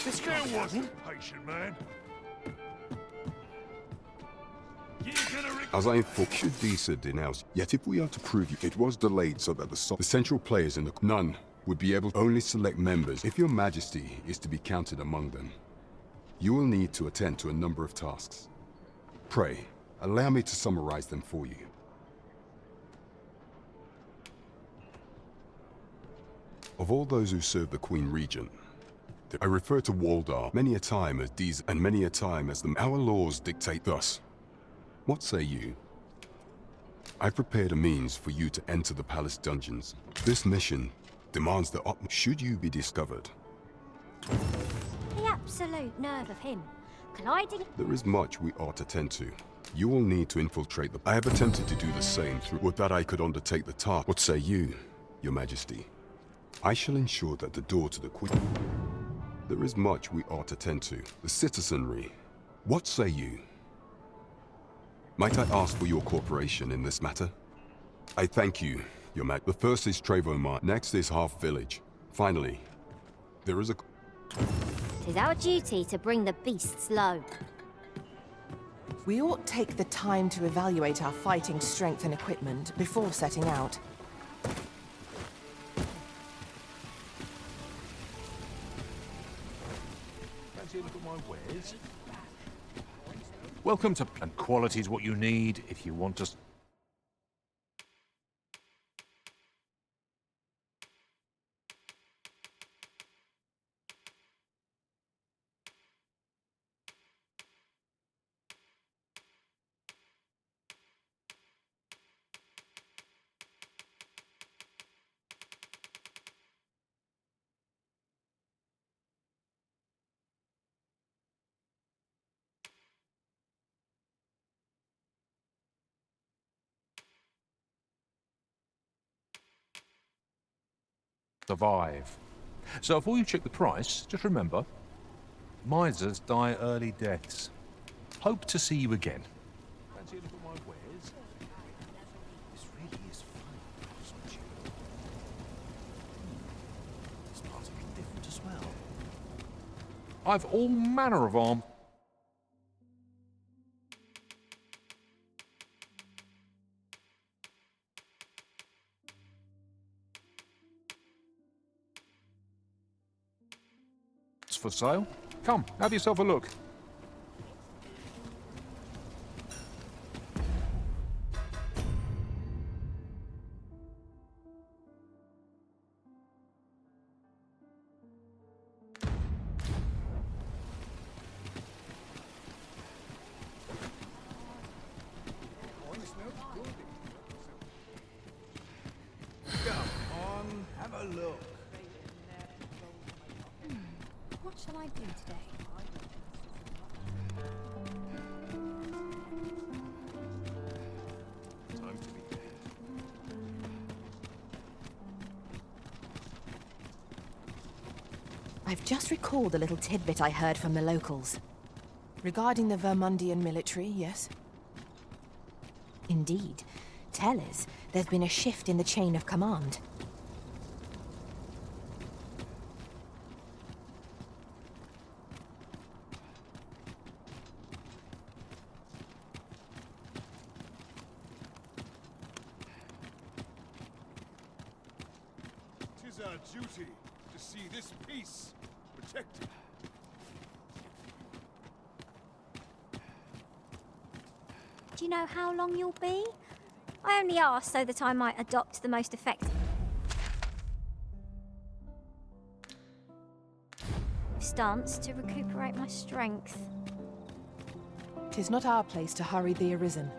This guy wasn't patient, man. As I informed, should Disa denounce. Yet if we are to prove you, it was delayed so that the central players in the none would be able to only select members. If your majesty is to be counted among them, you will need to attend to a number of tasks. Pray, allow me to summarize them for you. Of all those who serve the Queen Regent, I refer to Waldar many a time as Disa and many a time as our laws dictate thus. What say you? I've prepared a means for you to enter the palace dungeons. This mission demands the should you be discovered. The absolute nerve of him. Colliding. There is much we ought to tend to. You will need to infiltrate the... I have attempted to do the same through... Would that I could undertake the task. What say you, your majesty? I shall ensure that the door to the Queen... There is much we ought to tend to. The citizenry. What say you? Might I ask for your cooperation in this matter? I thank you, your majesty. The first is Trevo Mine. Next is Half Village. Finally, there is a... Tis our duty to bring the beasts low. We ought take the time to evaluate our fighting strength and equipment before setting out. Fancy a look at my wares? Welcome to... And quality's what you need if you want to... survive. So before you check the price, just remember, misers die early deaths. Hope to see you again. Fancy a look at my wares? This really is fun, isn't it? This part's a bit different as well. I've all manner of arm... for sale. Come, have yourself a look. Come on, have a look. What shall I do today? Time to be dead. I've just recalled a little tidbit I heard from the locals. Regarding the Vermundian military, yes? Indeed. Tell us, there's been a shift in the chain of command. Tis our duty to see this peace protected. Do you know how long you'll be? I only asked so that I might adopt the most effective stance to recuperate my strength. 'Tis not our place to hurry the Arisen.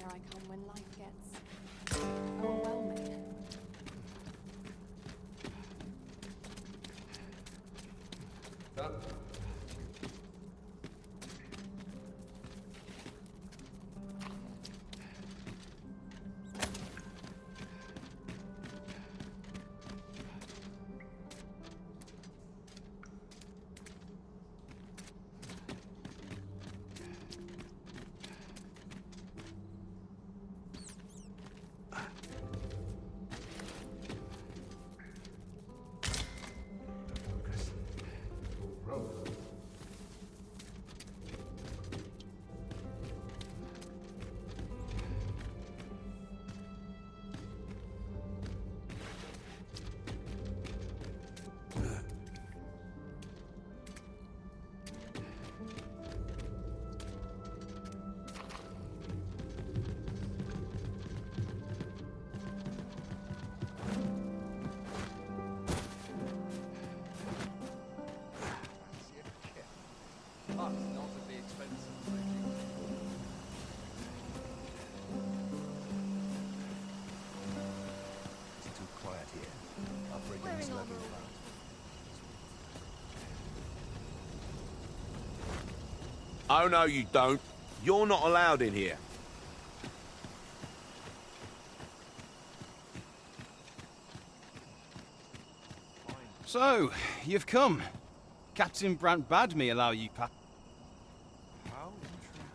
where I come when life gets overwhelming. It's too quiet here. Up against level ground. Oh, no, you don't. You're not allowed in here. So, you've come. Captain Brandt bade me allow you past. How intriguing.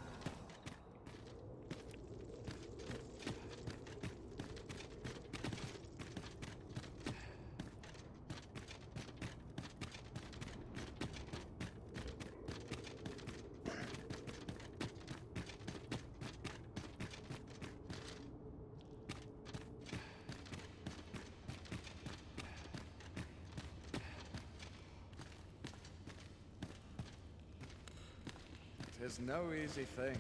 Tis no easy thing,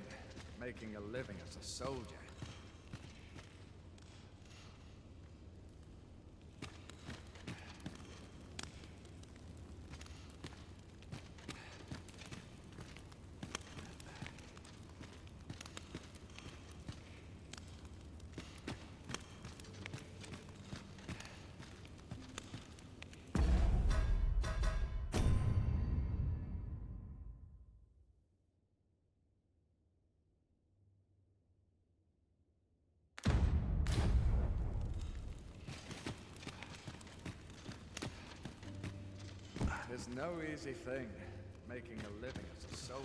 making a living as a soldier. Tis no easy thing, making a living as a soldier.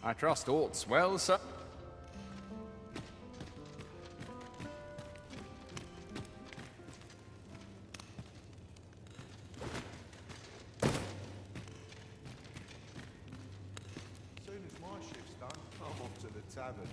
I trust all's well, sir. Soon as my shift's done, I'm off to the tavern.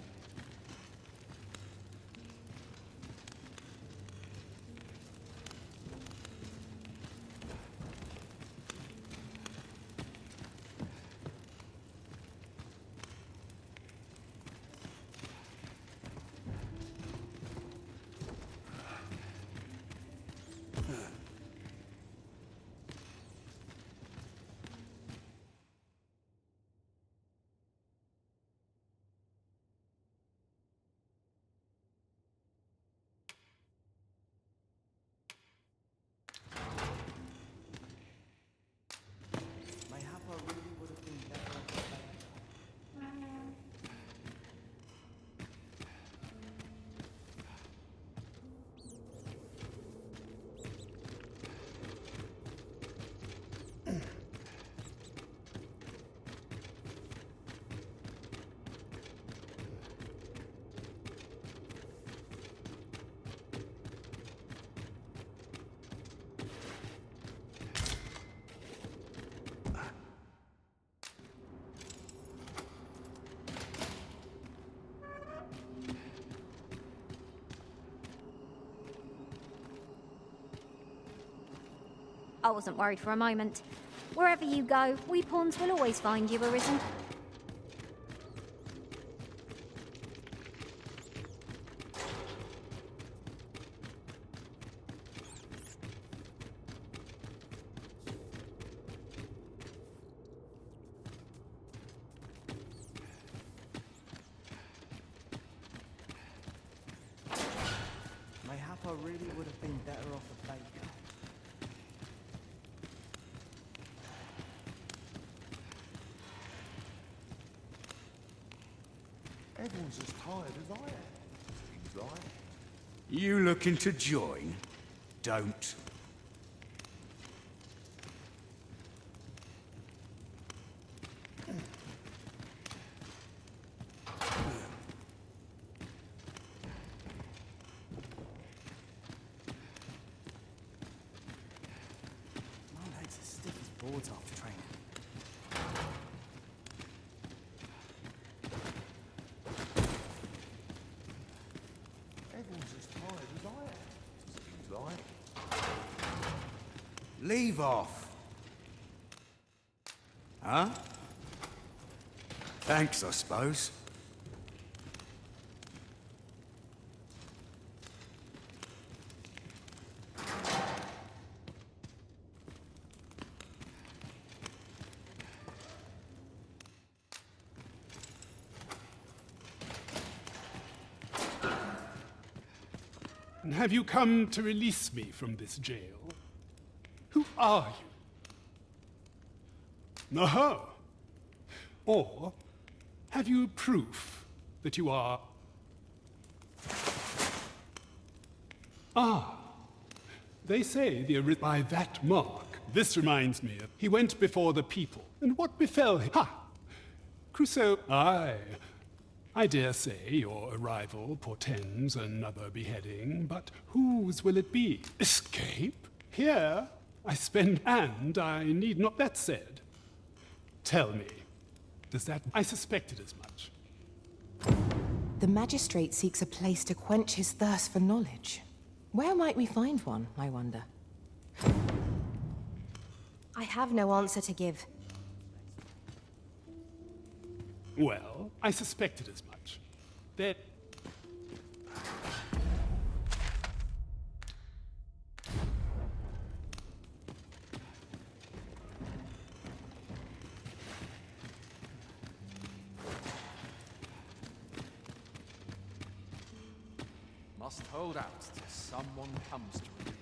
I wasn't worried for a moment. Wherever you go, we pawns will always find you, Arisen. Mayhap I really would have been better off a baker. Everyone's as tired as I am. Seems like. You looking to join? Don't. My legs are stiff as boards after training. Everyone's as tired as I am. Seems like. Leave off. Huh? Thanks, I suppose. And have you come to release me from this jail? Who are you? No. Or have you proof that you are... Ah, they say by that mark. This reminds me of... He went before the people, and what befell him? Ha! Crusoe, aye. I dare say your arrival portends another beheading, but whose will it be? Escape? Here I spend, and I need not that said. Tell me, does that... I suspected as much. The magistrate seeks a place to quench his thirst for knowledge. Where might we find one, I wonder? I have no answer to give. Well, I suspected as much. That... Must hold out till someone comes to it.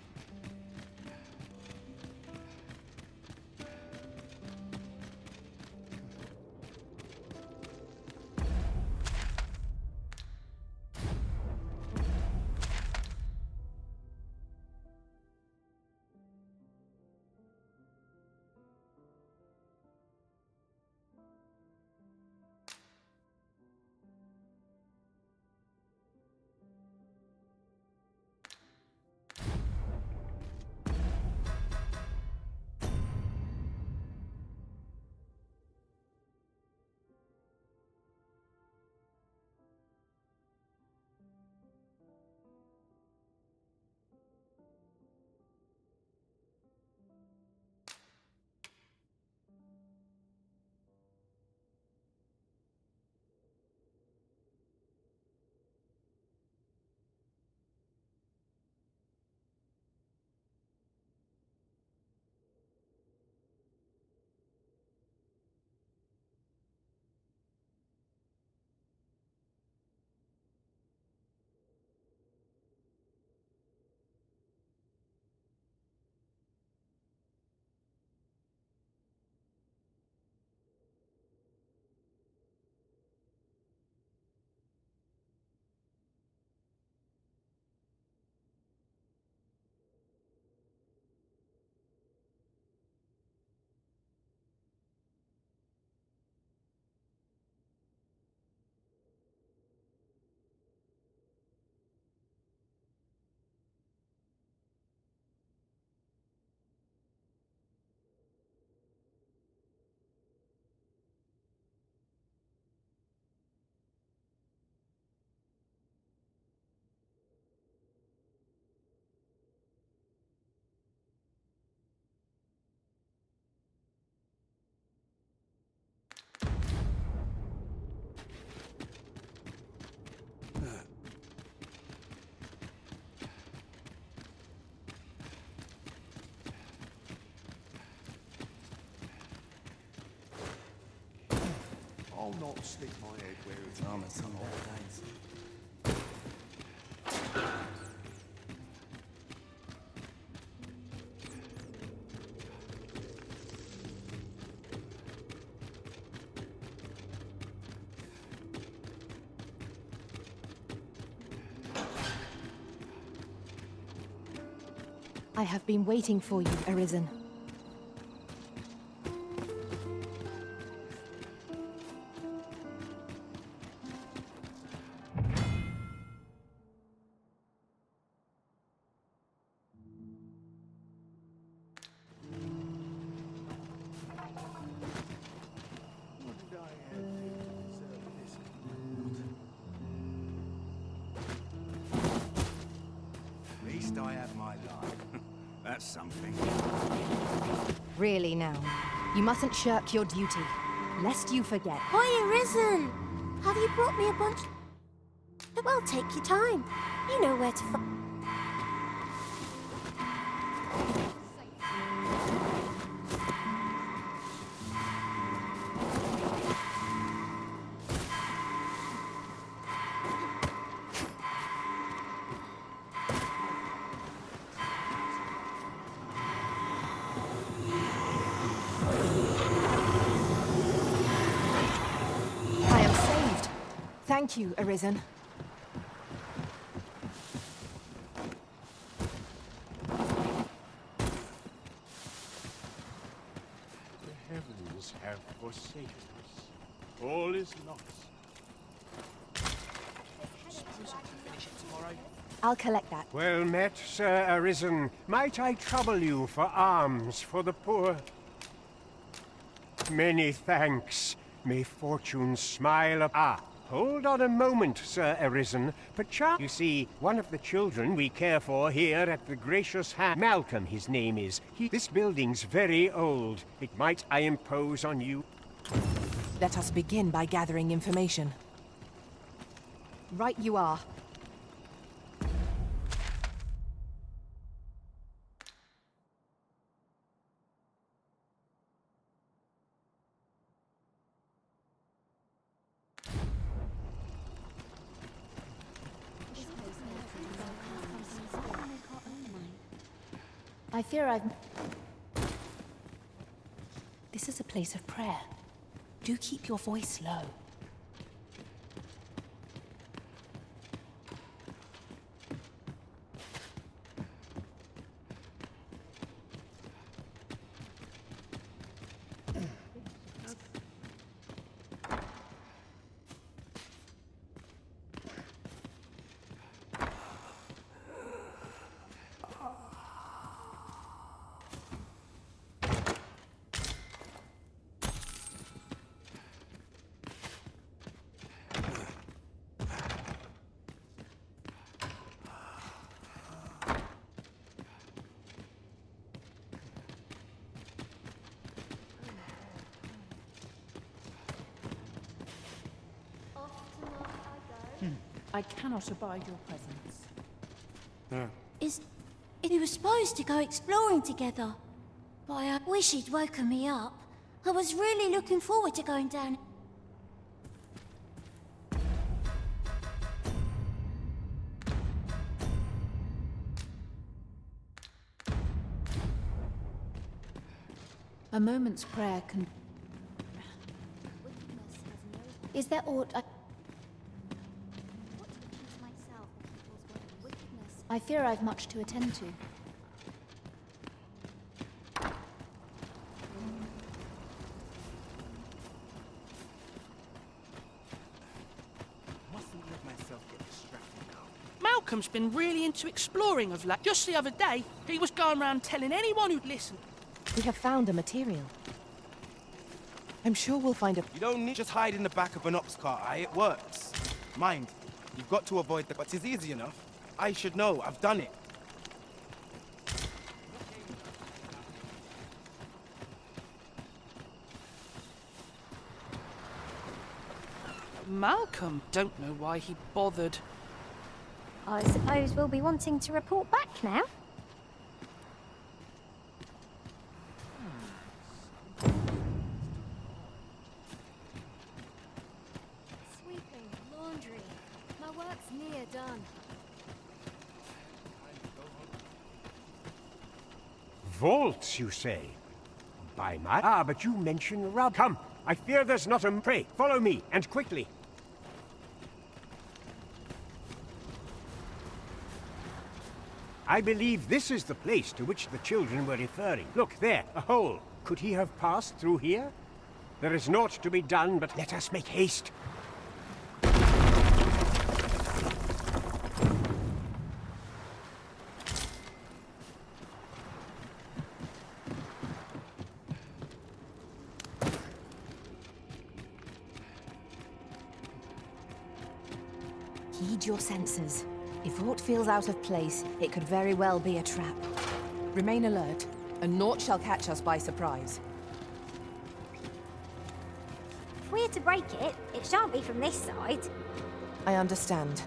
I'll not stick my head where it's Dramas on all days. I have been waiting for you, Arisen. What did I have to deserve this? At least I have my life. That's something. Really now, you mustn't shirk your duty, lest you forget. Hi, Arisen! Have you brought me a bunch? Well, take your time. You know where to find. I am saved. Thank you, Arisen. The heavens have forsaken us. All is lost. I'll collect that. Well met, Sir Arisen. Might I trouble you for alms for the poor? Many thanks. May fortune smile up. Ah, hold on a moment, Sir Arisen. Perchance, you see, one of the children we care for here at the Gracious Hand. Malcolm, his name is. This building's very old. It might I impose on you? Let us begin by gathering information. Right you are. I fear I've... This is a place of prayer. Do keep your voice low. I cannot abide your presence. We were supposed to go exploring together. But I wish he'd woken me up. I was really looking forward to going down. A moment's prayer can... Is there aught I fear I've much to attend to. Mustn't let myself get distracted now. Malcolm's been really into exploring of late. Just the other day, he was going around telling anyone who'd listen. We have found a material. I'm sure we'll find a... You don't need just hide in the back of an ox cart, aye? It works. Mind, you've got to avoid that, but it's easy enough. I should know, I've done it. Malcolm, don't know why he bothered. I suppose we'll be wanting to report back now. near done. Vaults, you say? By my... Ah, but you mention rub. Come, I fear there's not a... Pray, follow me, and quickly. I believe this is the place to which the children were referring. Look, there, a hole. Could he have passed through here? There is naught to be done, but let us make haste. Heed your senses. If aught feels out of place, it could very well be a trap. Remain alert, and naught shall catch us by surprise. If we're to break it, it shan't be from this side. I understand.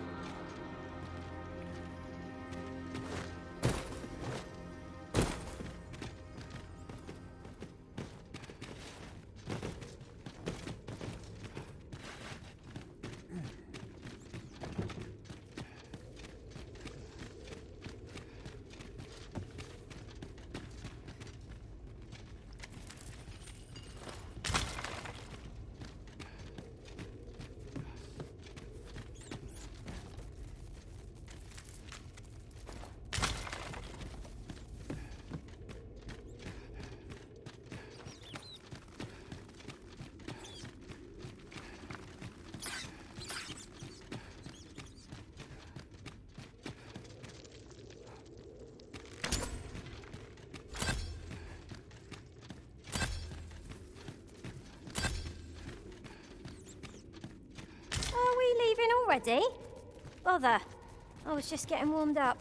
Leaving already? Bother. I was just getting warmed up.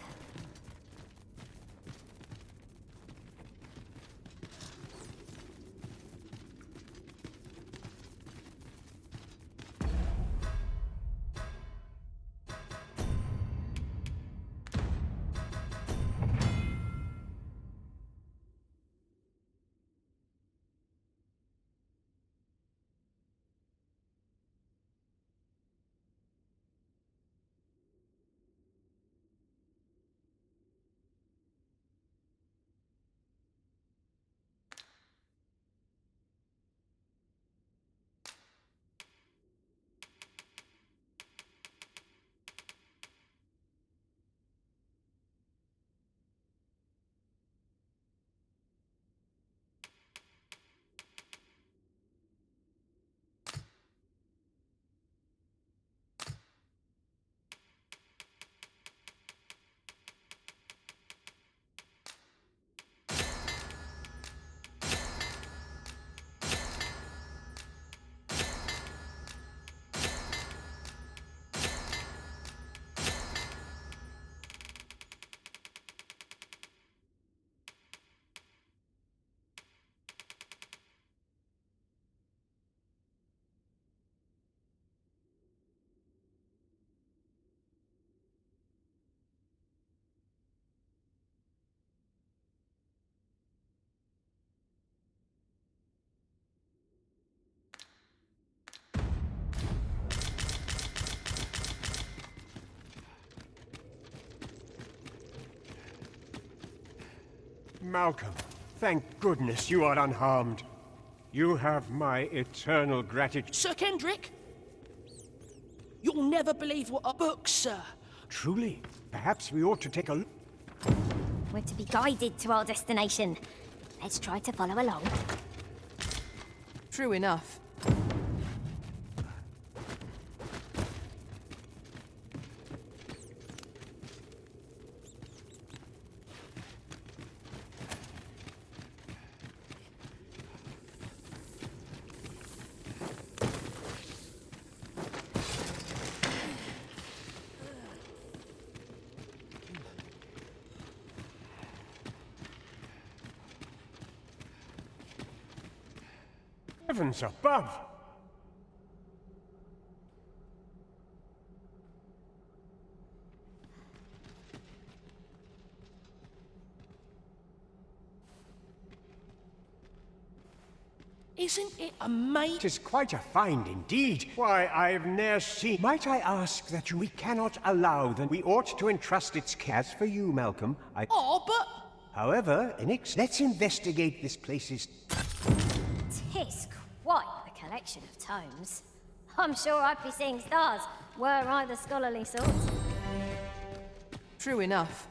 Malcolm, thank goodness you are unharmed. You have my eternal gratitude. Sir Kendrick? You'll never believe what a book, sir. Truly? Perhaps we ought to take a look. We're to be guided to our destination. Let's try to follow along. True enough. Heavens above! Isn't it amazing? 'Tis quite a find indeed. Why, I've ne'er seen... Might I ask that we cannot allow them? We ought to entrust its care. As for you, Malcolm, Oh, but... However, let's investigate this place's... Tis quite a collection of tomes. I'm sure I'd be seeing stars, were I the scholarly sort. True enough.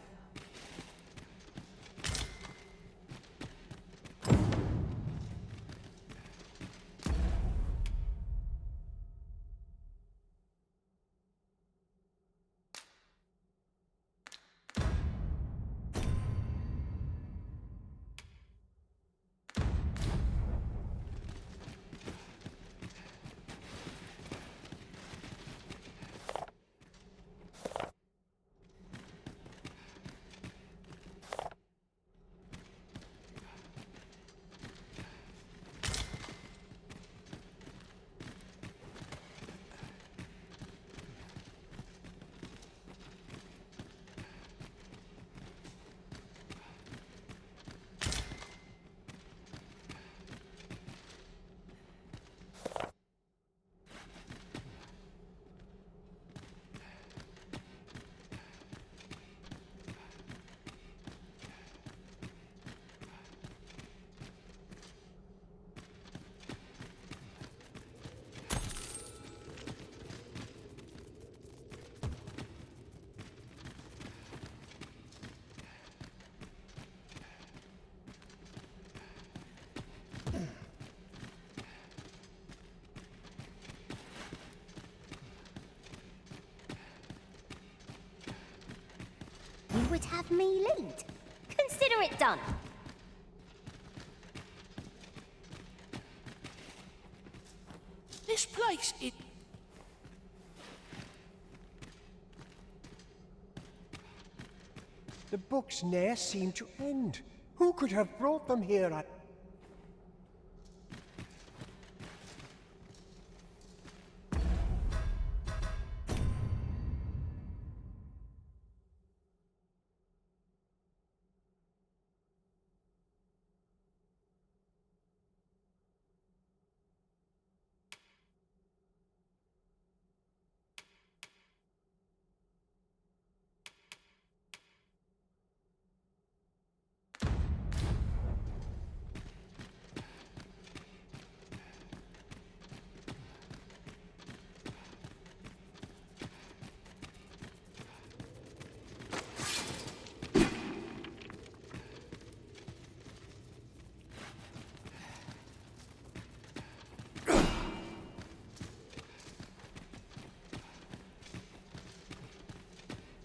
You would have me lead. Consider it done. This place, it... The books ne'er seem to end. Who could have brought them here?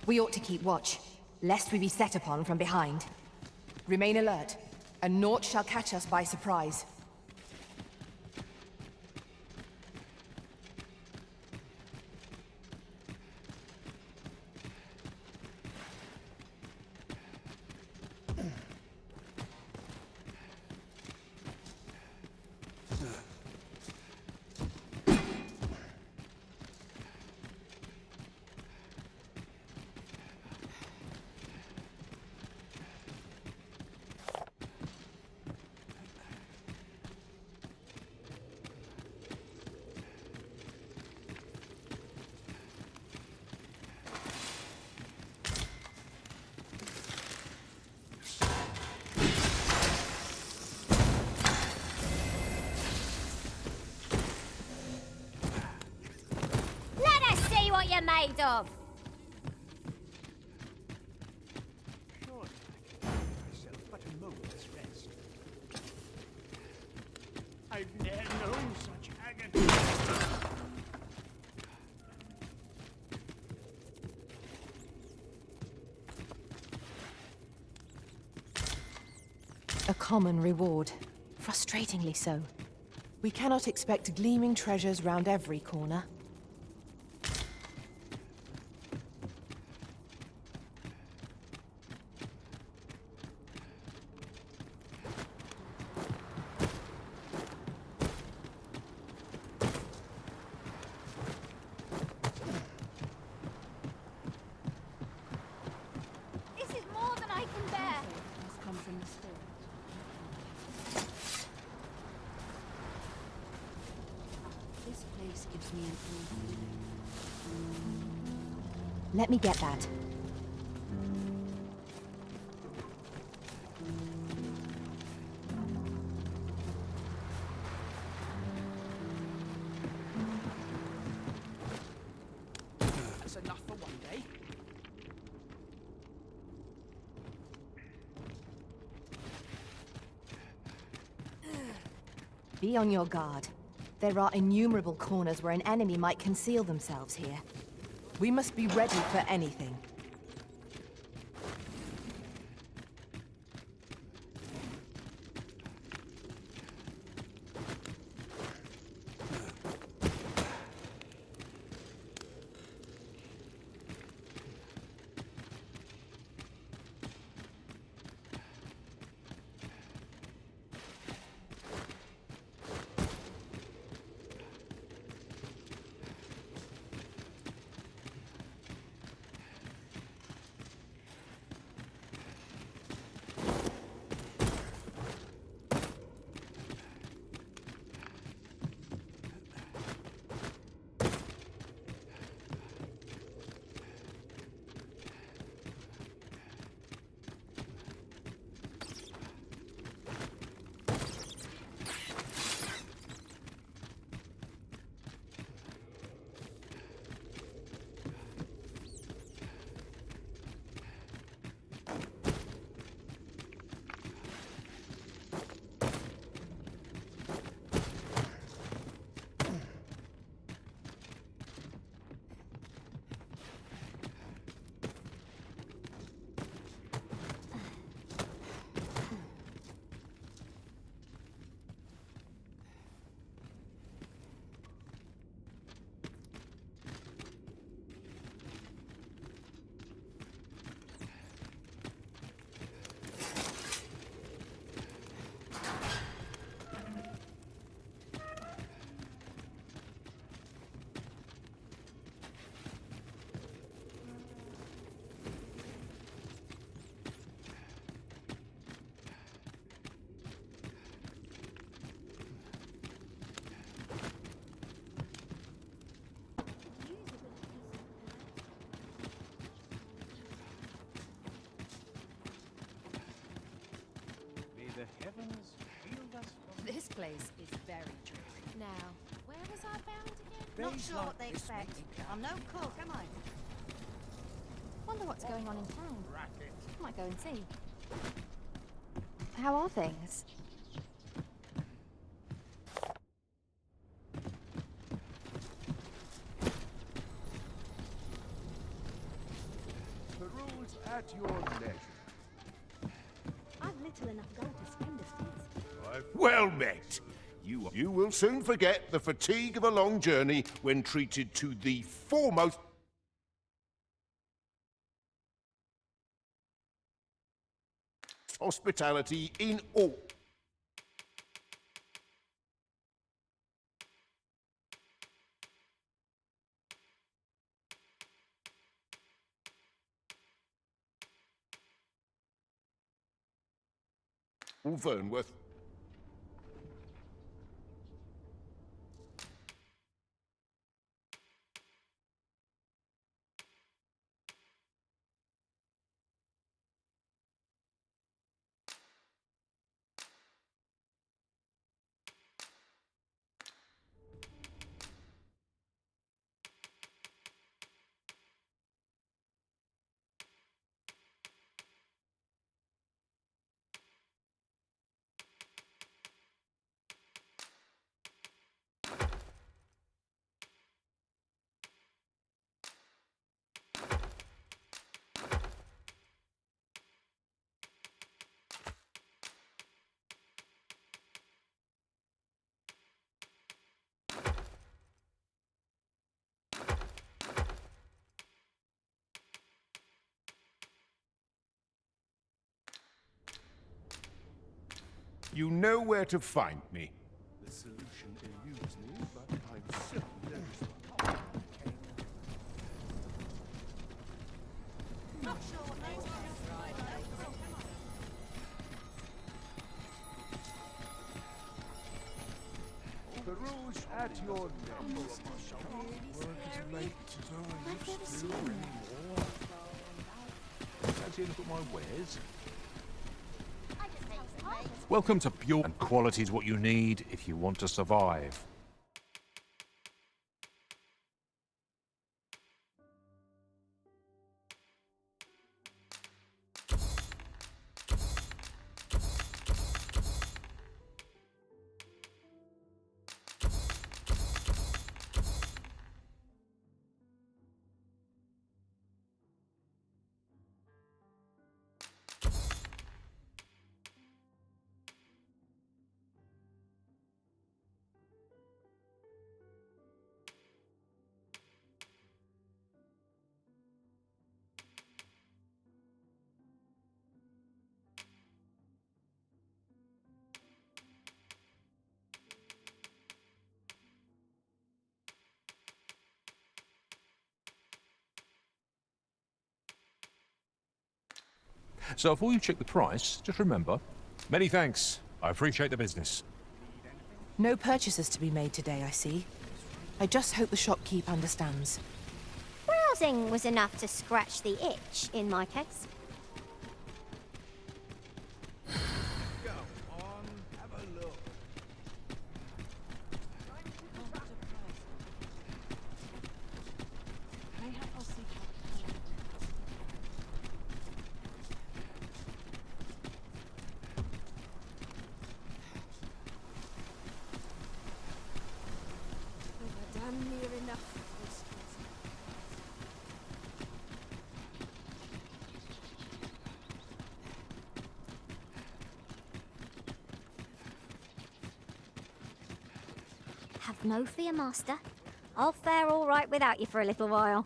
We ought to keep watch, lest we be set upon from behind. Remain alert, and naught shall catch us by surprise. What you're made of. Surely I can give myself but a moment's rest. I've never known such agony. A common reward. Frustratingly so. We cannot expect gleaming treasures round every corner. This gives me Let me get that. That's enough for one day. Be on your guard. There are innumerable corners where an enemy might conceal themselves here. We must be ready for anything. The heavens shield us from... This place is very dreary. now. Where was I bound again? Not sure what they expect. I'm no cook, am I? Wonder what's going on in town. Might go and see. How are things? The rules at your leisure. I've little enough gold to spend as things. Well met. You will soon forget the fatigue of a long journey when treated to the foremost... hospitality in all... Vernworth. You know where to find me. The solution eludes me, but I'm certain there is one. Not sure what they want. The rouge at your number. Fancy a look at my wares? Welcome to Pure, and quality is what you need if you want to survive. So before you check the price, just remember, many thanks. I appreciate the business. No purchases to be made today, I see. I just hope the shopkeep understands. Browsing was enough to scratch the itch, in my case. Go on, have a look. Damn near enough. Have no fear, master. I'll fare all right without you for a little while.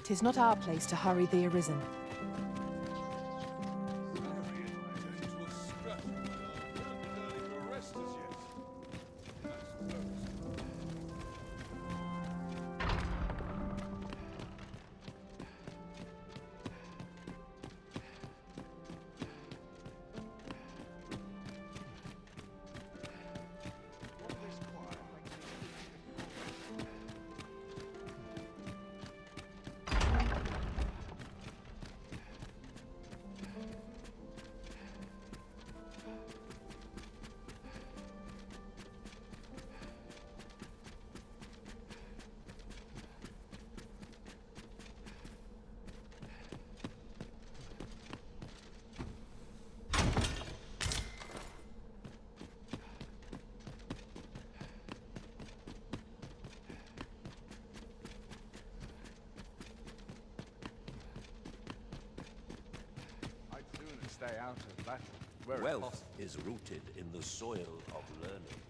'Tis not our place to hurry the Arisen. Stay out of battle. Where Wealth is rooted in the soil of learning.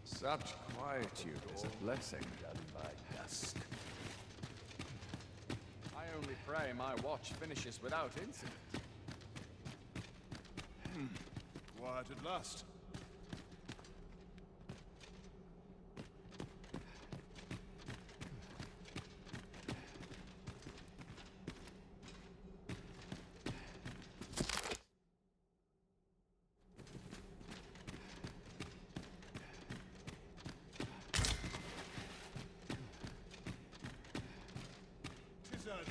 Such quietude is a blessing. Done by dusk. I only pray my watch finishes without incident. Quiet at last. I've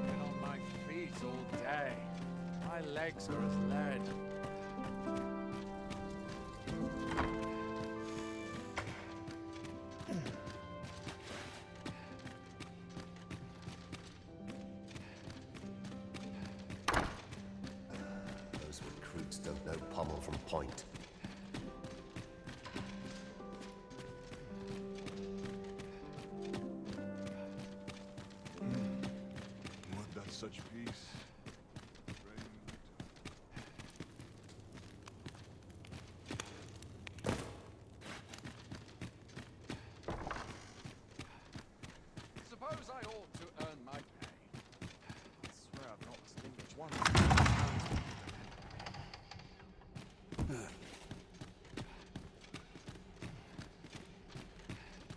been on my feet all day. My legs are as lead. Those recruits don't know pommel from point. Would that such peace? Suppose I ought to earn my pay. I swear I've not distinguished one.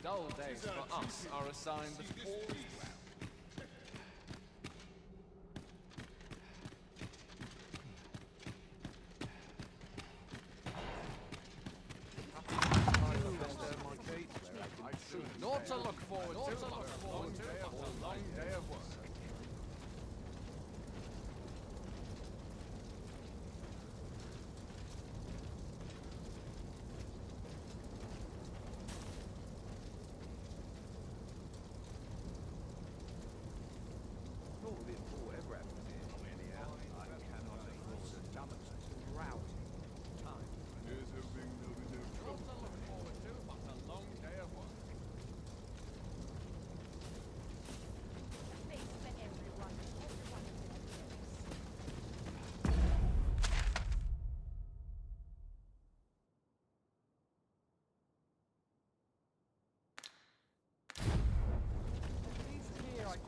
Dull days for us are a sign that all is well. Naught to look forward to, but a long day of work.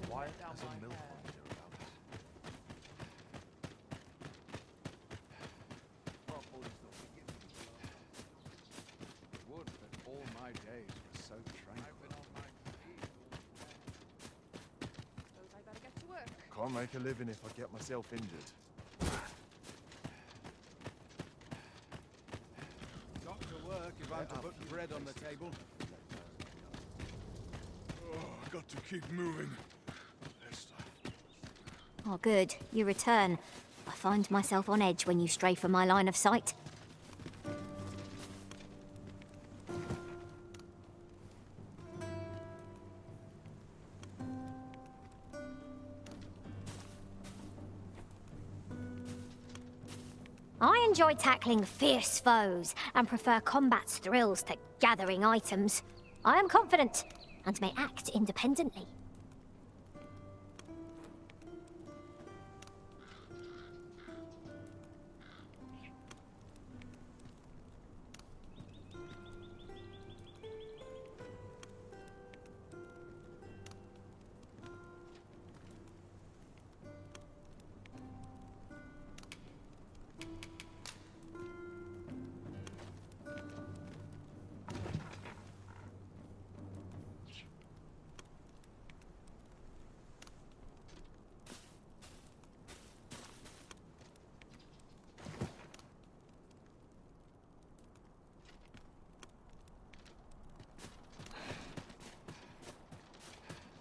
Quiet as a mill pond hereabouts. Would that all my days were so tranquil. Suppose I better get to work. Can't make a living if I get myself injured. Got to work if I'm to put bread on the table. Oh, got to keep moving. Oh, good. You return. I find myself on edge when you stray from my line of sight. I enjoy tackling fierce foes and prefer combat's thrills to gathering items. I am confident and may act independently.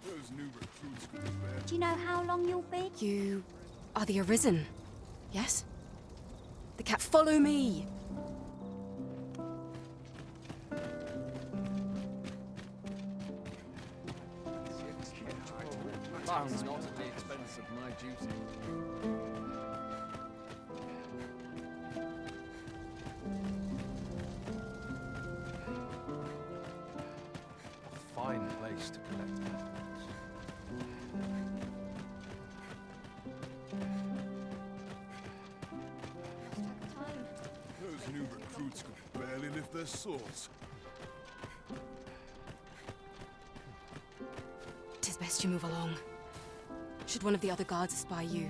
Those new recruits could be bad. Do you know how long you'll be? You are the Arisen, yes? The cat, follow me! Bound not at the expense of my duty. A fine place to collect artifacts. Those new recruits could barely lift their swords. Tis best you move along. Should one of the other guards espy you,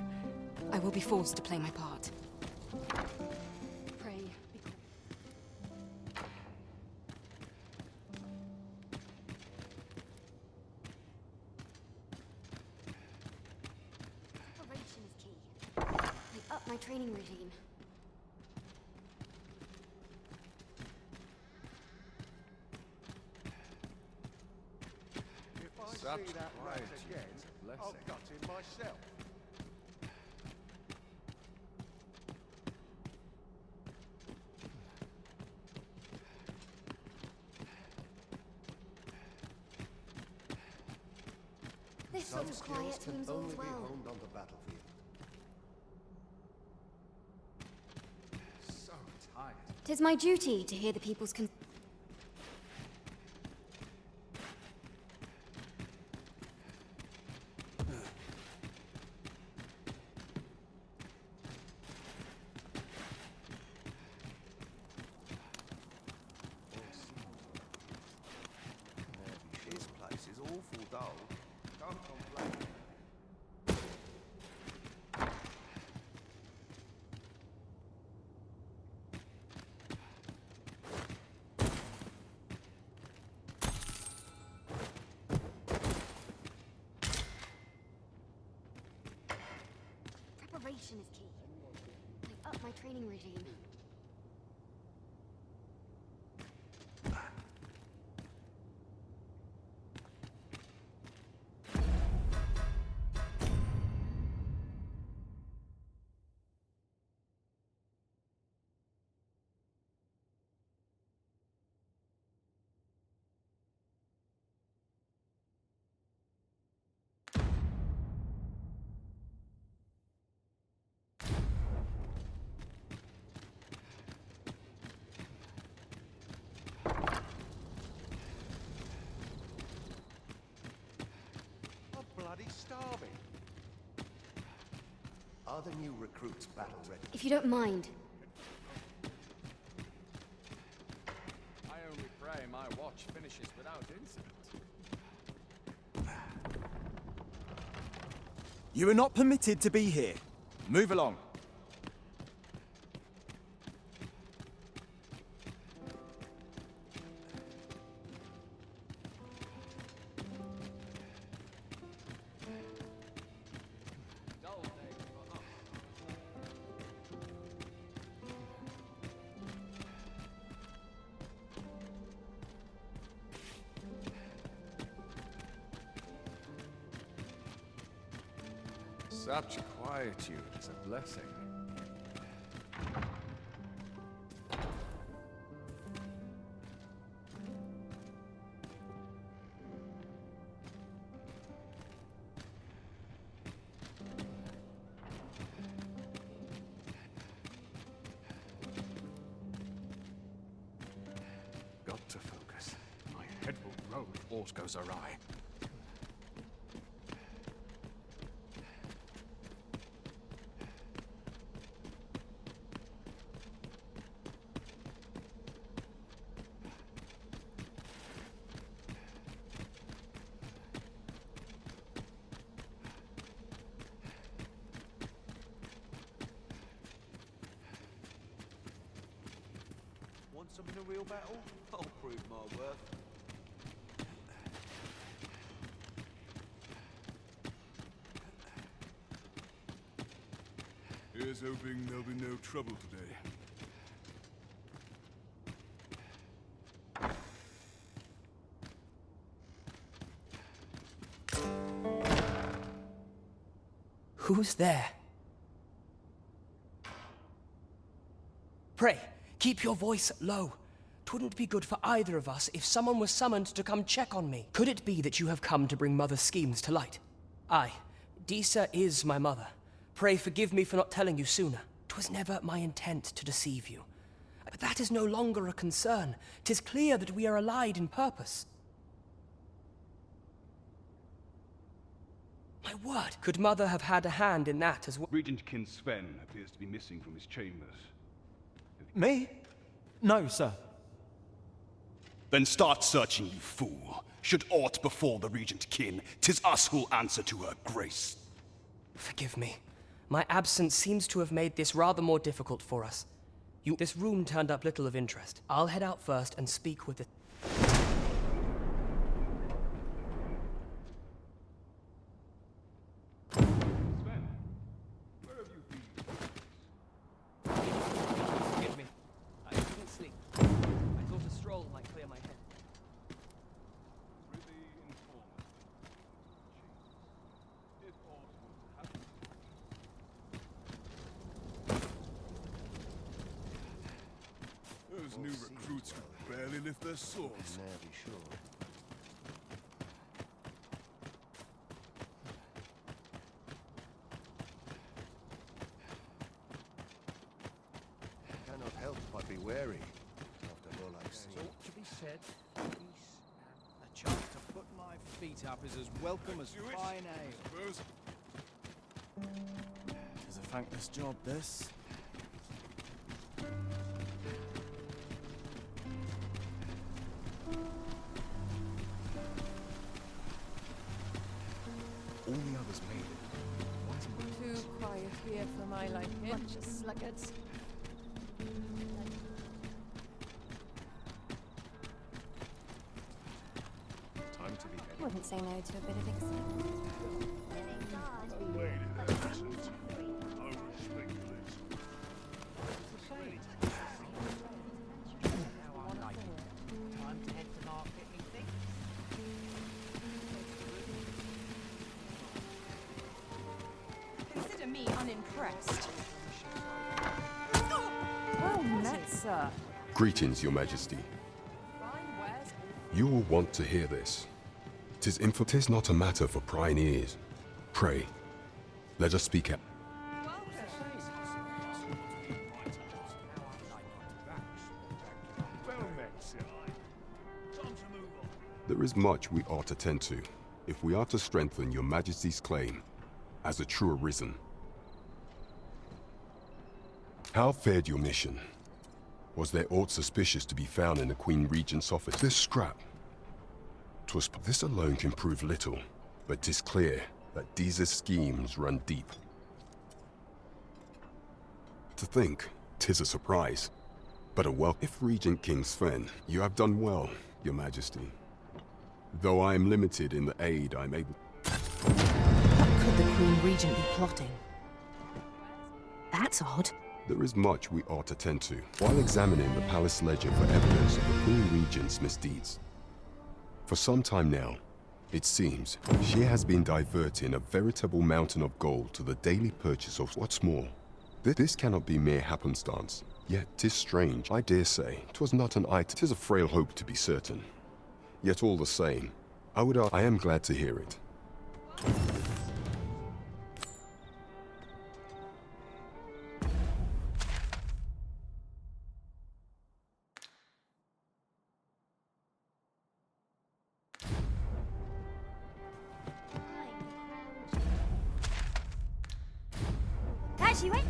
I will be forced to play my part. Pray. Preparation is key. I up my training regime. If I see that rat again, I'll gut him myself. This sort of quiet can seems all only be well. honed on the battlefield. So tired. 'Tis my duty to hear the people's con— This place is awful dull. Can't complain. Preparation is key. I up my training regime. I'm bloody starving. Are the new recruits battle ready? If you don't mind. I only pray my watch finishes without incident. You are not permitted to be here. Move along. Dull day for us. Such quietude is a blessing. Got to focus. My head will roll if aught goes awry. Want some in a real battle? I'll prove my worth. Here's hoping there'll be no trouble today. Who's there? Pray, keep your voice low. 'Twouldn't be good for either of us if someone was summoned to come check on me. Could it be that you have come to bring Mother's schemes to light? Aye, Disa is my mother. Pray forgive me for not telling you sooner. 'Twas never my intent to deceive you. But that is no longer a concern. 'Tis clear that we are allied in purpose. My word, could Mother have had a hand in that as well? Regent Kin Sven appears to be missing from his chambers. Me? No, sir. Then start searching, you fool. Should aught befall the Regent Kin, 'tis us who'll answer to her grace. Forgive me. My absence seems to have made this rather more difficult for us. This room turned up little of interest. I'll head out first and speak with the... Forgive me. I couldn't sleep. I thought a stroll might clear my head. Those new recruits could barely lift their swords. Never be sure. Cannot help but be wary after all I've seen. So, to be said, peace and a chance to put my feet up is as welcome as fine ale. It's a thankless job, this. All the others made it. Too quiet here for my liking. Bunch of sluggards. Time to be heading. Wouldn't say no to a bit of excitement. Lady, Arisen. I would speculate. Time to head to market, methinks. Consider me unimpressed. Well met, sir. Greetings, Your Majesty. You will want to hear this. 'Tis not a matter for prying ears. Pray, let us speak out. There is much we ought to tend to, if we are to strengthen Your Majesty's claim as a true Arisen. How fared your mission? Was there aught suspicious to be found in the Queen Regent's office? This scrap. This alone can prove little, but 'tis clear that Deeza's schemes run deep. To think, 'tis a surprise, but a welcome. If Regent King Sven, you have done well, Your Majesty. Though I am limited in the aid I'm able... What could the Queen Regent be plotting? That's odd. There is much we ought to tend to, while examining the palace ledger for evidence of the Queen Regent's misdeeds. For some time now, it seems, she has been diverting a veritable mountain of gold to the daily purchase of what's more. This cannot be mere happenstance, yet 'tis strange. I dare say, 'twas not an item. 'Tis a frail hope to be certain. Yet all the same, I am glad to hear it. As you went.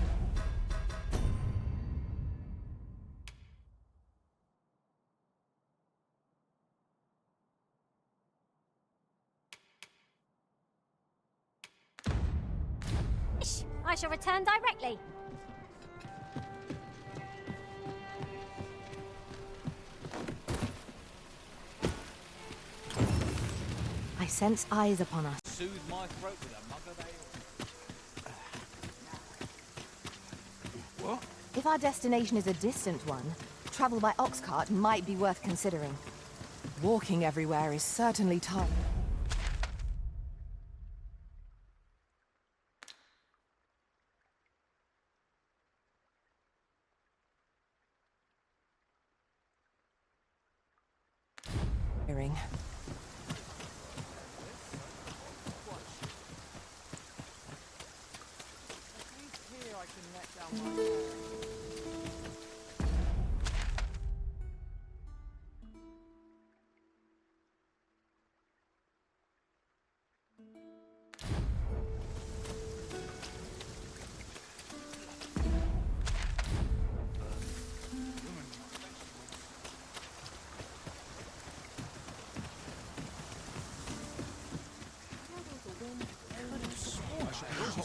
I shall return directly. I sense eyes upon us. Soothe my throat with a mug of ale. What? If our destination is a distant one, travel by ox cart might be worth considering. Walking everywhere is certainly tough.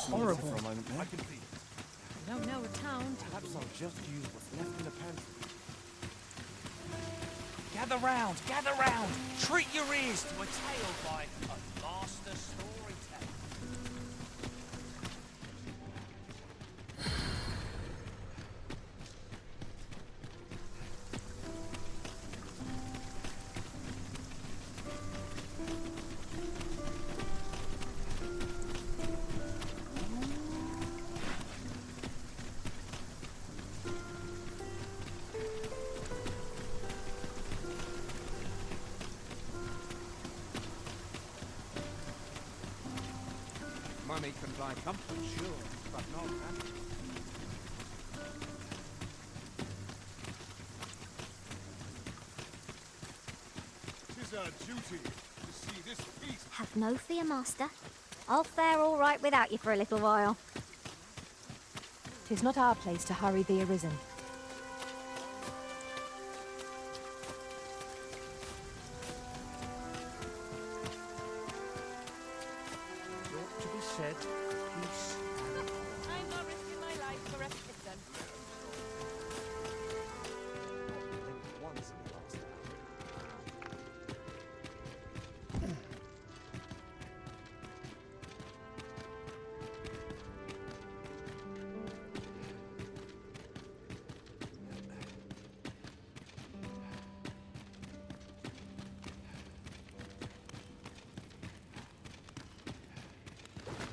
Horrible. terrible. For a moment, I can feel it. No, no, a town. Perhaps I'll just use what's left in the pantry. Gather round, gather round. Treat your ears to a tale by a master storyteller. Money can buy comfort, sure, but not happiness. Tis our duty to see this peace. Have no fear, Master. I'll fare all right without you for a little while. 'Tis not our place to hurry the Arisen. Ought to be said, peace. I'm not risking my life for a kitten. Once in the last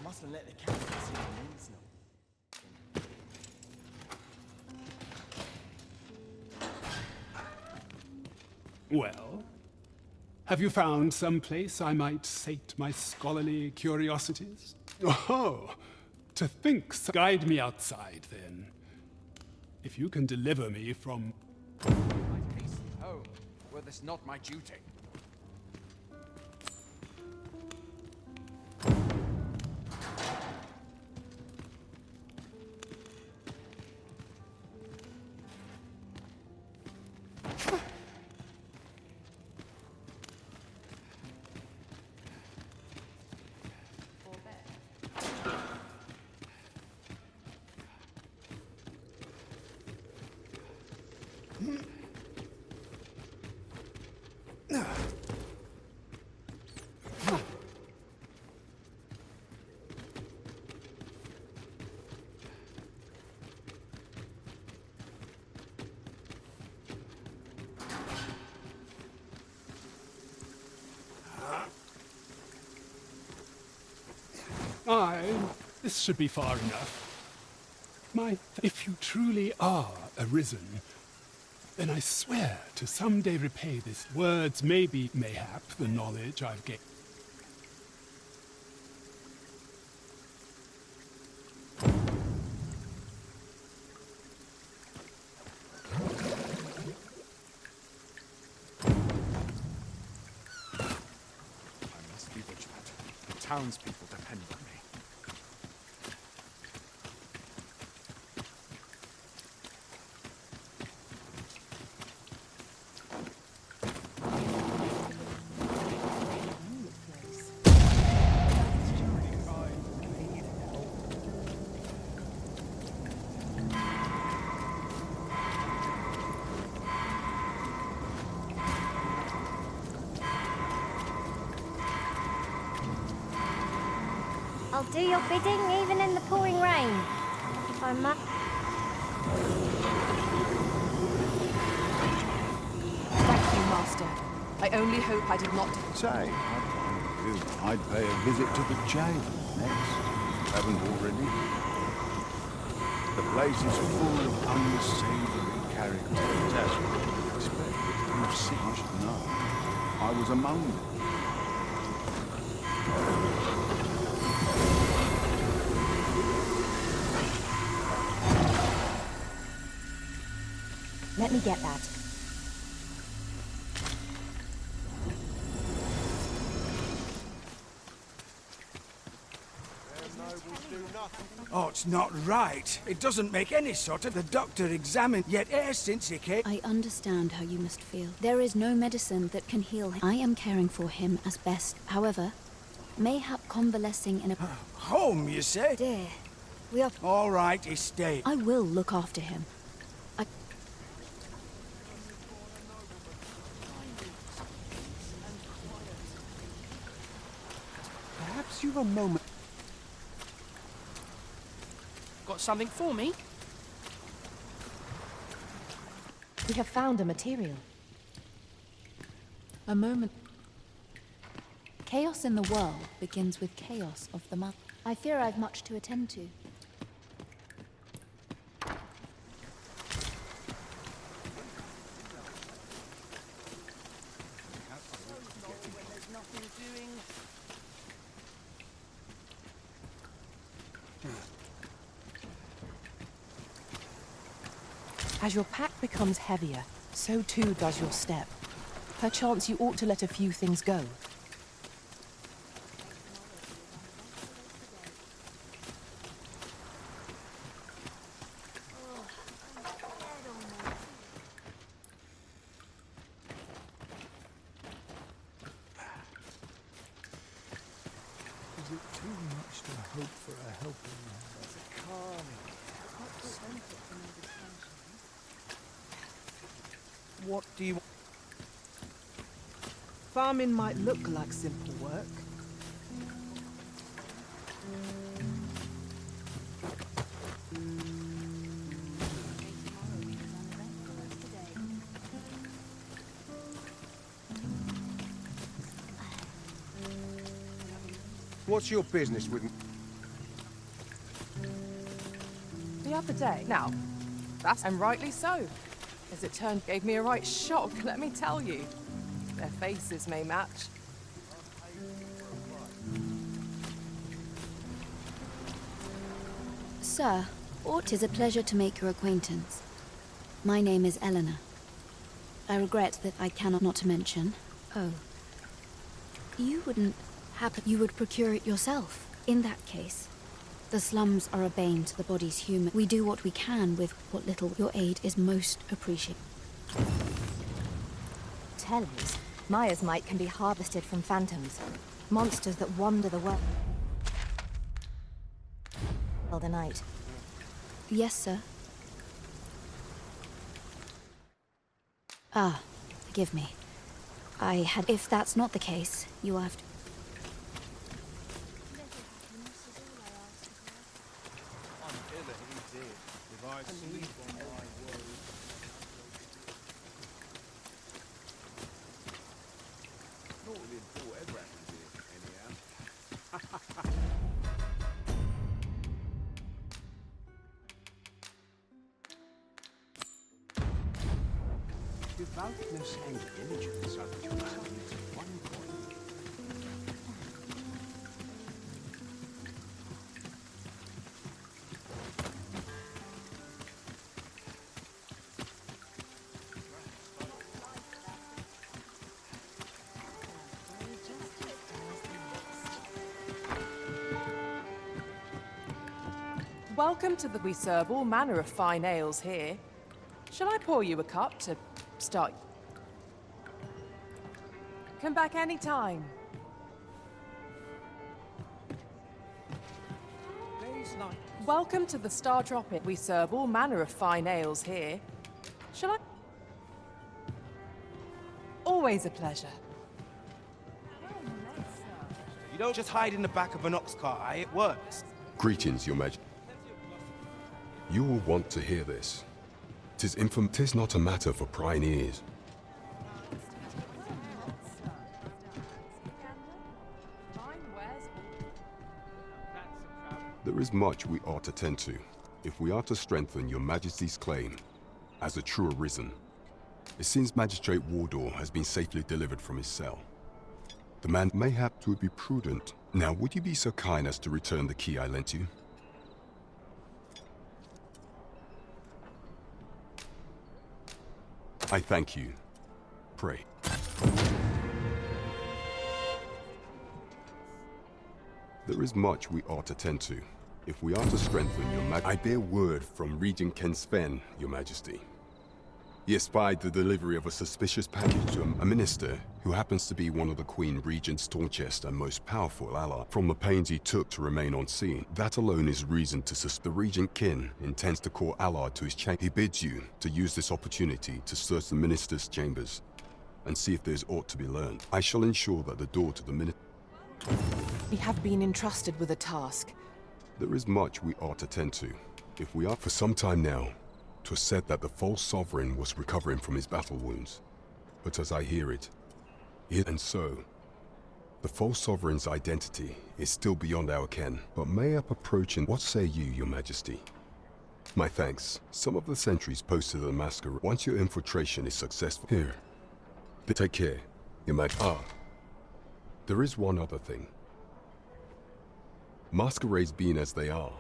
Mustn't let the captain see the needs now. Well, have you found some place I might sate my scholarly curiosities? Oh, to think so. Guide me outside, then. If you can deliver me from... I'd hasten home, were this not my duty. This should be far enough. If you truly are Arisen, then I swear to someday repay this. Words may be, mayhap, the knowledge I've gained. I must be vigilant. The townspeople depend on me. I'll do your bidding even in the pouring rain. If I must. Thank you, Master. I only hope I did not... Say, I'd pay a visit to the jail next. Haven't already. The place is full of unsavory characters, as you would expect. You've seen, you should know. I was among them. Let me get that. Oh, it's not right. It doesn't make any sort of... The doctor examined, yet e'er since he came... I understand how you must feel. There is no medicine that can heal him. I am caring for him as best. However, mayhap convalescing in a... Home, you say? Dear, We are... All right, stay. I will look after him. Perhaps you've a moment. Got something for me? We have found a material. A moment. Chaos in the world begins with chaos of the mother. I fear I've much to attend to. As your pack becomes heavier, so too does your step. Perchance you ought to let a few things go. Is it too much to hope for a helping hand? What do you... Farming might look like simple work. What's your business with... The other day. Now, that's and rightly so. As it turned, gave me a right shock, let me tell you. Their faces may match. Sir, it is a pleasure to make your acquaintance. My name is Eleanor. I regret that I cannot not to mention. Oh. You wouldn't happen... You would procure it yourself. In that case, the slums are a bane to the body's human. We do what we can with what little your aid is most appreciated. Tellers, Maya's might can be harvested from phantoms, monsters that wander the world. The night. Yes, sir. Ah, forgive me. I had... If that's not the case, you have to... Devoutness and diligence are the two sides of one coin. Welcome to the... We serve all manner of fine ales here. Shall I pour you a cup to start? Come back any time. Welcome to the Star Tropic. We serve all manner of fine ales here. Shall I? Always a pleasure. You don't just hide in the back of an ox cart, it works. Greetings, Your Majesty. You will want to hear this. 'Tis not a matter for prying ears. There is much we ought to tend to, if we are to strengthen Your Majesty's claim as a true Arisen. It seems Magistrate Wardor has been safely delivered from his cell. The man may have to be prudent. Now, would you be so kind as to return the key I lent you? I thank you. Pray. There is much we ought to tend to, if we are to strengthen Your Majesty. I bear word from Regent Ken Sven, Your Majesty. He espied the delivery of a suspicious package to a minister who happens to be one of the Queen Regent's staunchest and most powerful ally. From the pains he took to remain on scene, that alone is reason to suspect the Regent Kin intends to call Allard to his chamber. He bids you to use this opportunity to search the minister's chambers and see if there's aught to be learned. I shall ensure that the door to the minister... We have been entrusted with a task. There is much we ought to tend to. If we are for some time now, 'twas said that the false sovereign was recovering from his battle wounds. But as I hear it, and so, the false sovereign's identity is still beyond our ken, but may up approaching. What say you, your majesty? My thanks. Some of the sentries posted at the masquerade. Once your infiltration is successful... Here. Take care, your majesty. There is one other thing. Masquerades being as they are,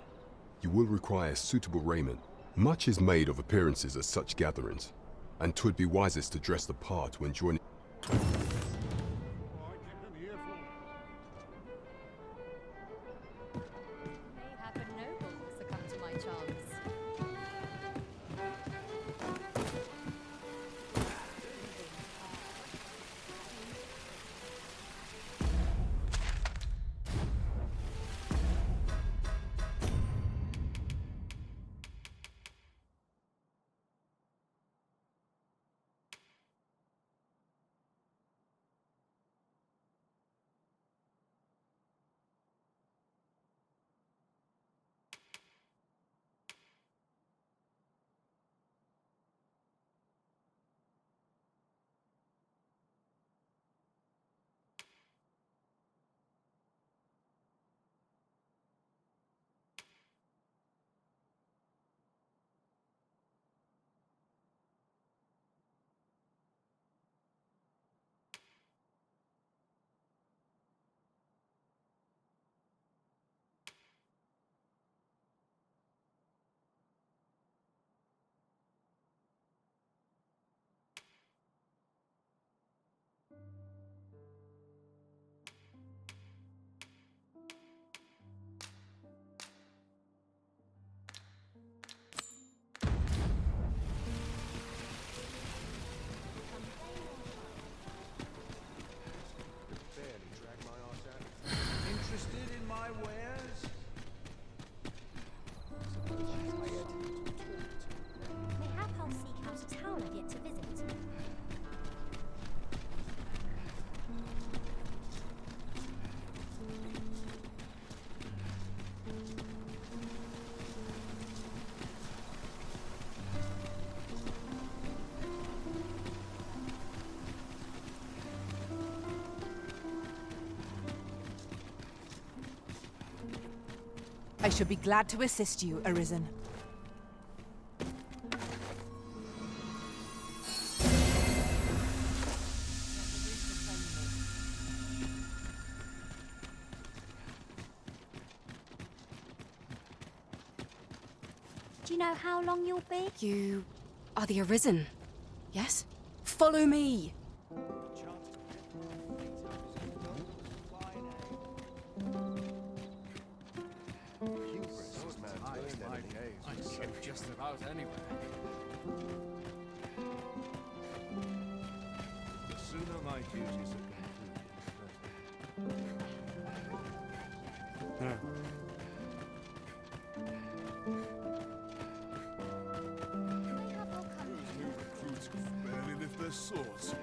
you will require suitable raiment. Much is made of appearances at such gatherings, and 'twould be wisest to dress the part when joining... Mayhap a noble will succumb to my charms. Interested in my wares? Mayhap I'll seek out a town I've yet to visit. I should be glad to assist you, Arisen. Do you know how long you'll be? You are the Arisen, yes? Follow me! I can get just about anywhere. The sooner my duties are concluded, the better. Those new recruits could barely lift their swords.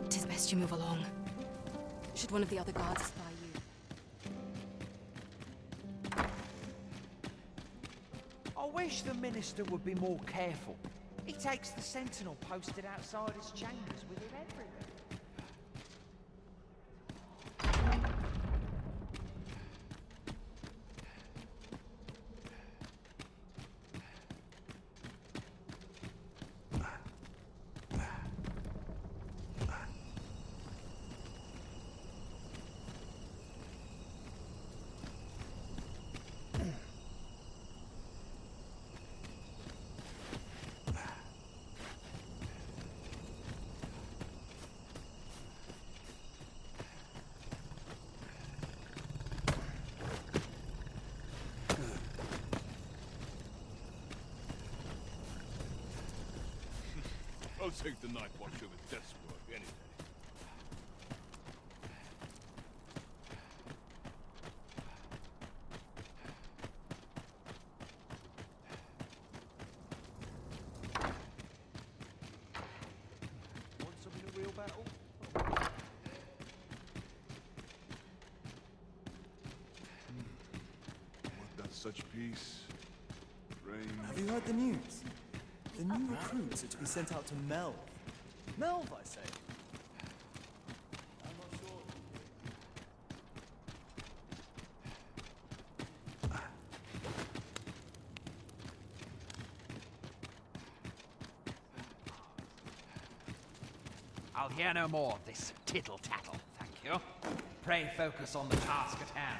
Tis best you move along. Should one of the other guards spy you? I wish the minister would be more careful. He takes the sentinel posted outside his chambers with him everywhere. take the night watch over desk work any day. Want some in a real battle? What does such peace reign? Have you heard the news? The new recruits are to be sent out to Melv. Melv, I say. I'm not sure. I'll hear no more of this tittle-tattle, thank you. Pray focus on the task at hand.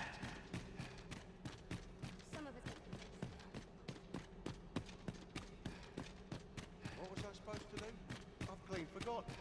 What was I supposed to do? I've clean forgotten.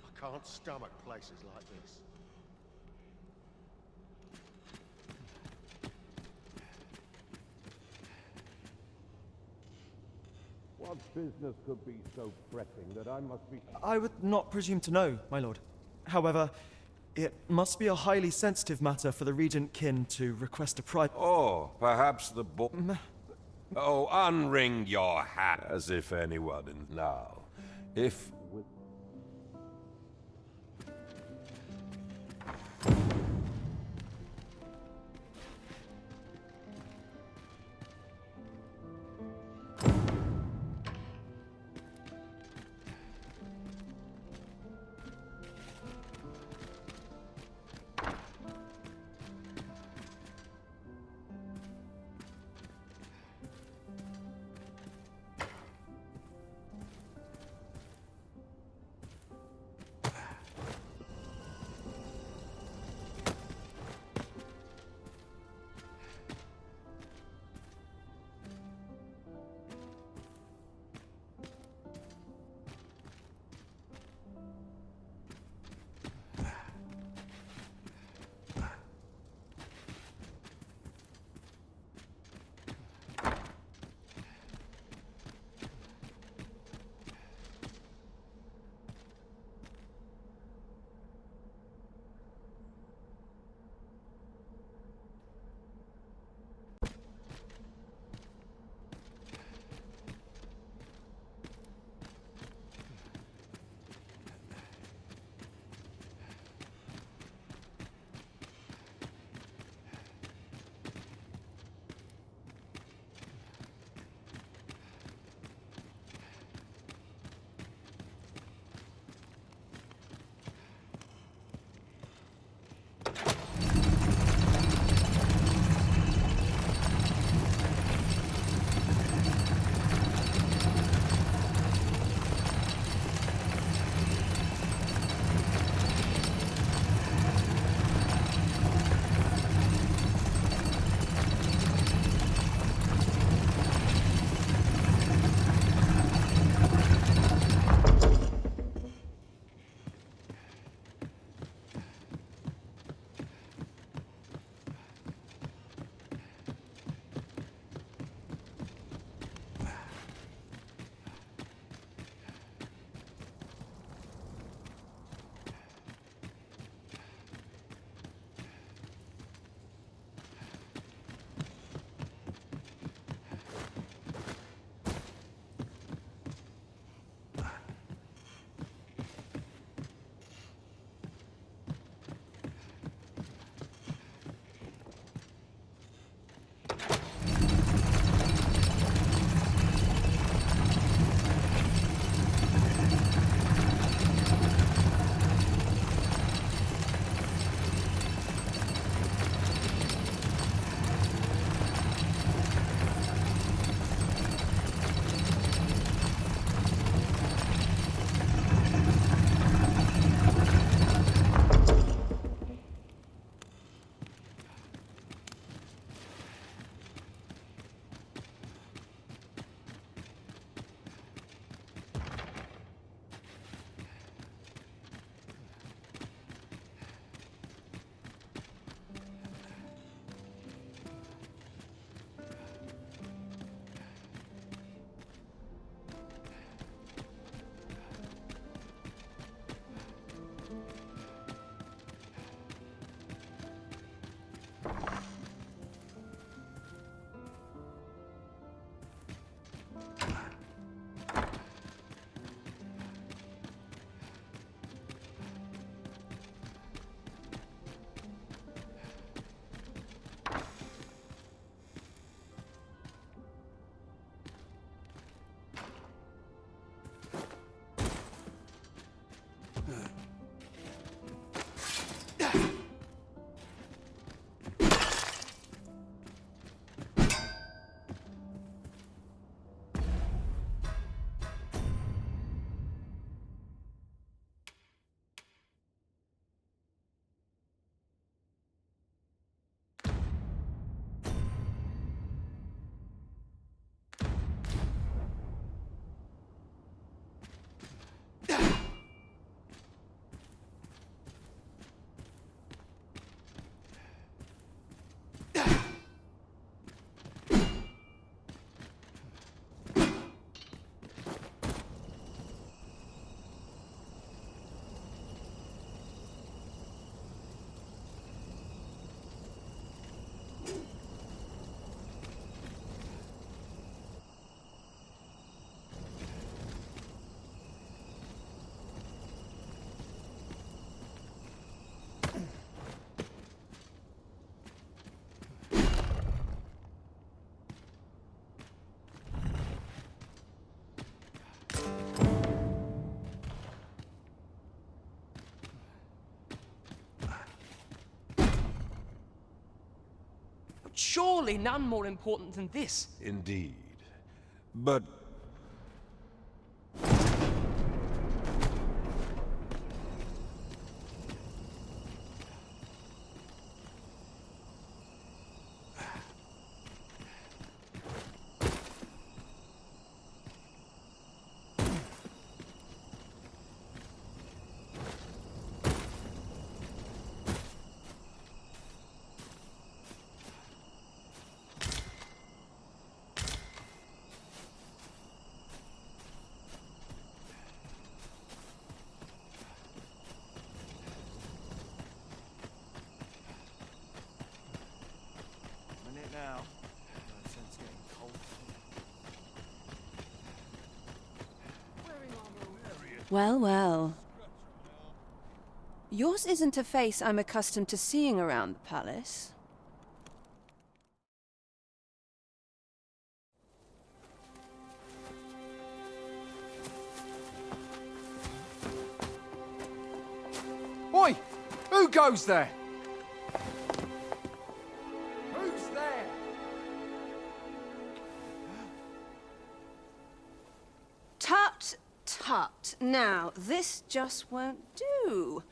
I can't stomach places like this. What business could be so fretting that I must be... I would not presume to know, my lord. However, it must be a highly sensitive matter for the regent kin to request a private... Oh, perhaps the Oh, unring your hat, as if anyone in... Now, if... Surely none more important than this. Indeed. But now. My scent's getting cold. Well, well. Yours isn't a face I'm accustomed to seeing around the palace. Oi! Who goes there? Who's there? Tut, tut. Now, this just won't do.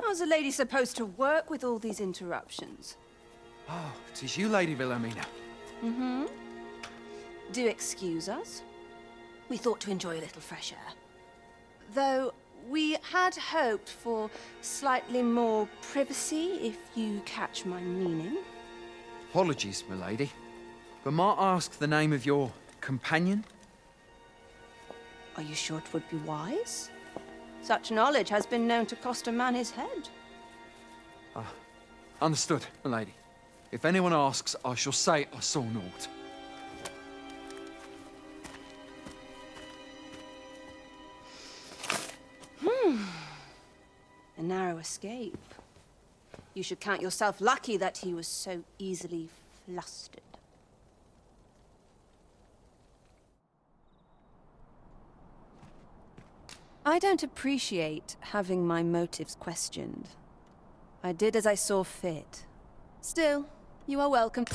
How's a lady supposed to work with all these interruptions? Oh, 'tis you, Lady Wilhelmina. Mm-hmm. Do excuse us. We thought to enjoy a little fresh air. Though we had hoped for slightly more privacy, if you catch my meaning. Apologies, milady. But might I ask the name of your companion? Are you sure it would be wise? Such knowledge has been known to cost a man his head. Understood, milady. If anyone asks, I shall say I saw naught. A narrow escape. You should count yourself lucky that he was so easily flustered. I don't appreciate having my motives questioned. I did as I saw fit. Still, you are welcome.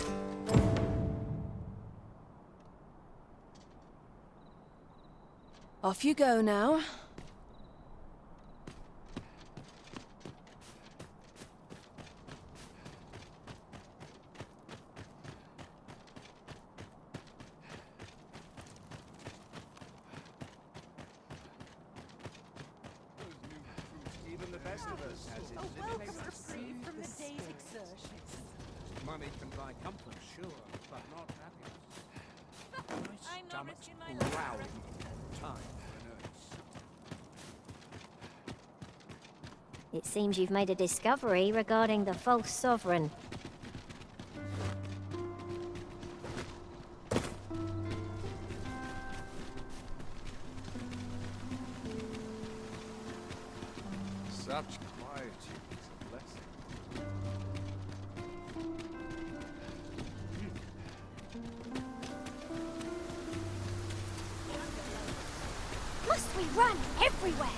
Off you go now. Even the best of us has its Free from the day's exertions. Money can buy comfort, sure, but not happiness. I'm not risking my Growl. life. Time for nurse. It seems you've made a discovery regarding the false sovereign. Such quietude is a blessing. Must we run everywhere?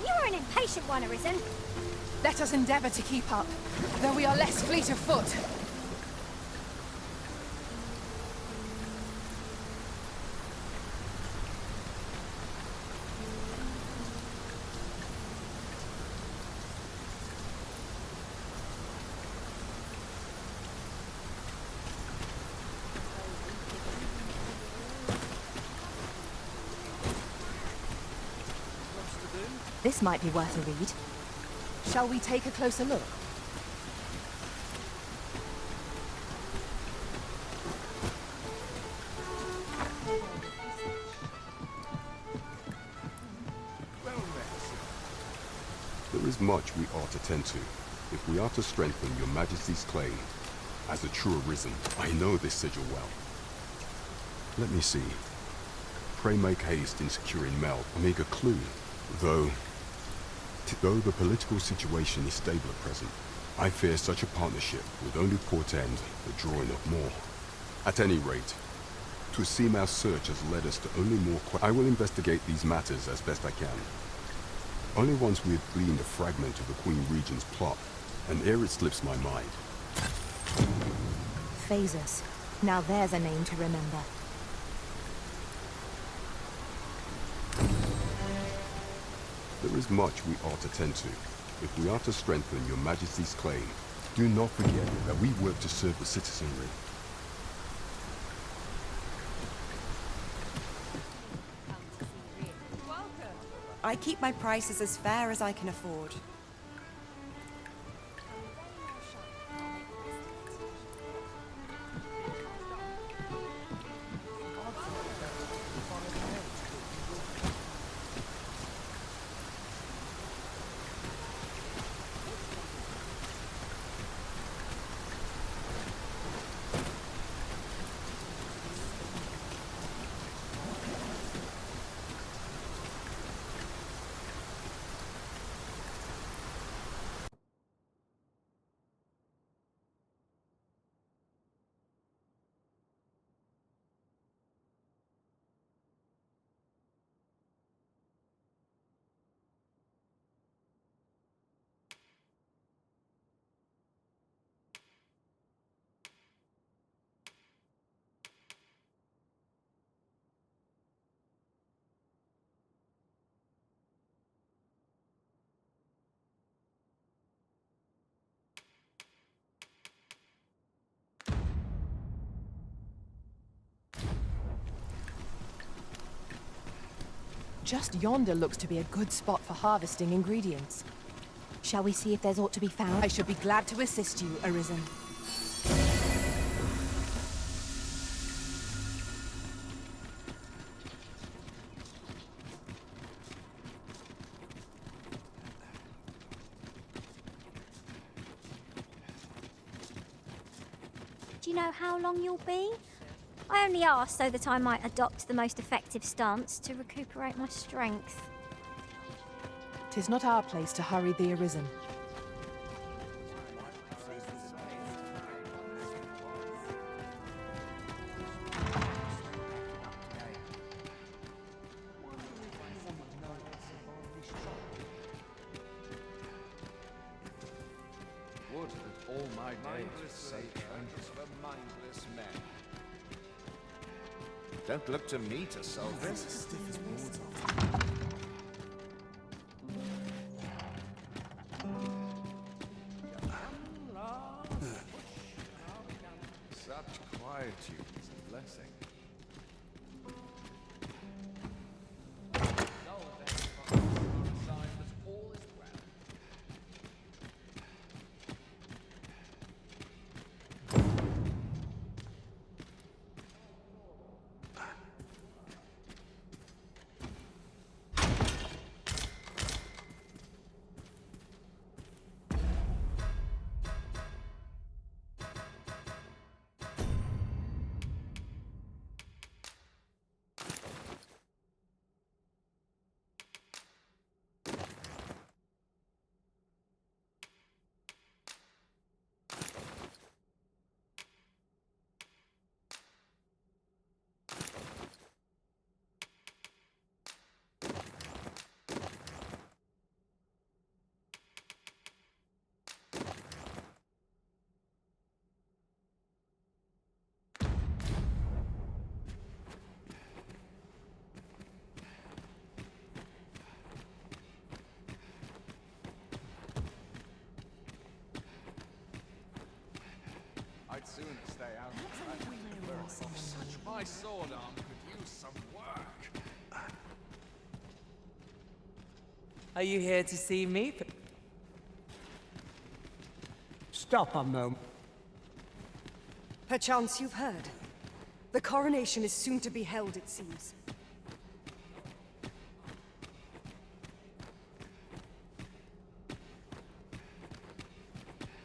You are an impatient one, Arisen. Let us endeavor to keep up, though we are less fleet of foot. This might be worth a read. Shall we take a closer look? There is much we ought to tend to, if we are to strengthen your majesty's claim. As a true Arisen, I know this sigil well. Let me see. Pray make haste in securing Mel. A meager clue, though the political situation is stable at present, I fear such a partnership would only portend the drawing of more. At any rate, to seem our search has led us to only more I will investigate these matters as best I can. Only once we have gleaned a fragment of the Queen Regent's plot, and ere it slips my mind. Phases. Now there's a name to remember. There is much we ought to tend to, if we are to strengthen your majesty's claim. Do not forget that we work to serve the citizenry. I keep my prices as fair as I can afford. Just yonder looks to be a good spot for harvesting ingredients. Shall we see if there's aught to be found? I should be glad to assist you, Arisen. Do you know how long you'll be? I only asked so that I might adopt the most effective stance to recuperate my strength. 'Tis not our place to hurry the Arisen. Would that all my days save for mindless men. Don't look to me to solve this. Such quietude is a blessing. I'd sooner stay out of such my sword arm could use some work. Are you here to see me? Stop a moment. Perchance you've heard. The coronation is soon to be held, it seems.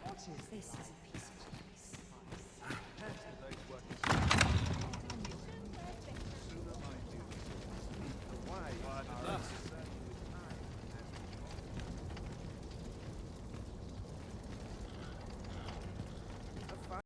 What is this? Is a piece